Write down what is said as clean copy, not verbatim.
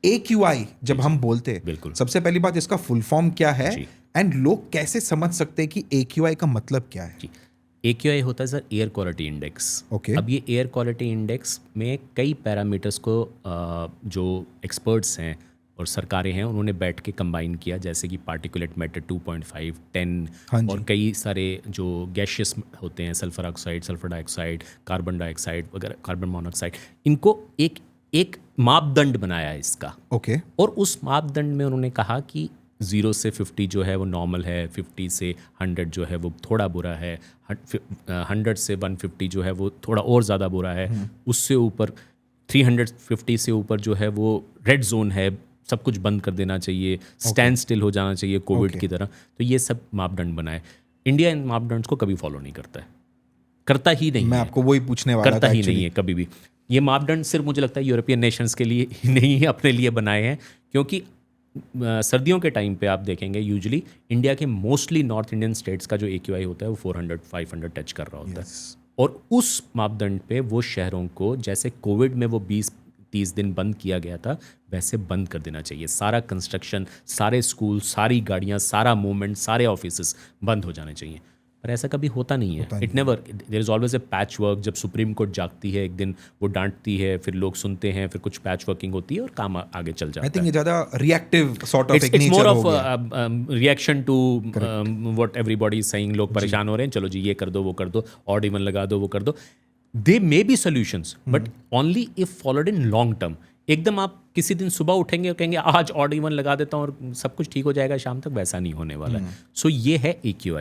AQI जब हम बोलते हैं, बिल्कुल। सबसे पहली बात इसका फुल फॉर्म क्या है जी। एंड लोग कैसे समझ सकते हैं कि AQI का मतलब क्या है? जी, AQI होता है sir air quality index. Okay. अब ये एयर क्वालिटी इंडेक्स में कई पैरामीटर्स को जो एक्सपर्ट्स हैं और सरकारें हैं उन्होंने बैठ के कंबाइन किया, जैसे कि पार्टिकुलेट मैटर 2.5, 10 हाँ और जी। कई सारे जो गैशियस होते हैं, sulphur oxide, sulphur dioxide, carbon dioxide वगैरह, कार्बन मोनोऑक्साइड, इनको एक एक मापदंड बनाया है इसका। ओके। और उस मापदंड में उन्होंने कहा कि 0 से 50 जो है वो नॉर्मल है, 50 से 100 जो है वो थोड़ा बुरा है, 100 से 150 जो है वो थोड़ा और ज़्यादा बुरा है, उससे ऊपर 350 से ऊपर जो है वो रेड जोन है, सब कुछ बंद कर देना चाहिए, स्टैंड स्टिल हो जाना चाहिए कोविड Okay. की तरह। तो ये सब मापदंड बनाए। इंडिया इन मापदंड को कभी फॉलो नहीं करता है, करता ही नहीं मैं है, आपको वही पूछने वाला करता था ही एक्चुअली। नहीं है कभी भी। ये मापदंड सिर्फ मुझे लगता है यूरोपियन नेशंस के लिए ही नहीं अपने लिए बनाए हैं, क्योंकि सर्दियों के टाइम पे आप देखेंगे यूजुअली इंडिया के मोस्टली नॉर्थ इंडियन स्टेट्स का जो AQI होता है वो 400-500 टच कर रहा होता है। और उस मापदंड पे वो शहरों को, जैसे कोविड में वो 20-30 दिन बंद किया गया था, वैसे बंद कर देना चाहिए। सारा कंस्ट्रक्शन, सारे स्कूल, सारी गाड़ियाँ, सारा मूवमेंट, सारे ऑफिस बंद हो जाने चाहिए। पर ऐसा कभी होता नहीं है। It never, there is always a patch work. जब सुप्रीम कोर्ट जागती है एक दिन, वो डांटती है, फिर लोग सुनते हैं, फिर कुछ पैच वर्किंग होती है और काम आगे चल जाता आई है। थिंक ये ज्यादा रिएक्टिव सॉर्ट ऑफ एक इट्स मोर नेचर ऑफ हो गया। Reaction to what everybody is saying. लोग परेशान हो रहे हैं, चलो जी ये कर दो, वो कर दो, ऑड इवन लगा दो, वो कर दो। They may be solutions but only if followed in long term. एकदम आप किसी दिन सुबह उठेंगे और कहेंगे आज ऑड इवन लगा देता हूँ और सब कुछ ठीक हो जाएगा शाम तक, वैसा नहीं होने वाला है। सो ये है AQI।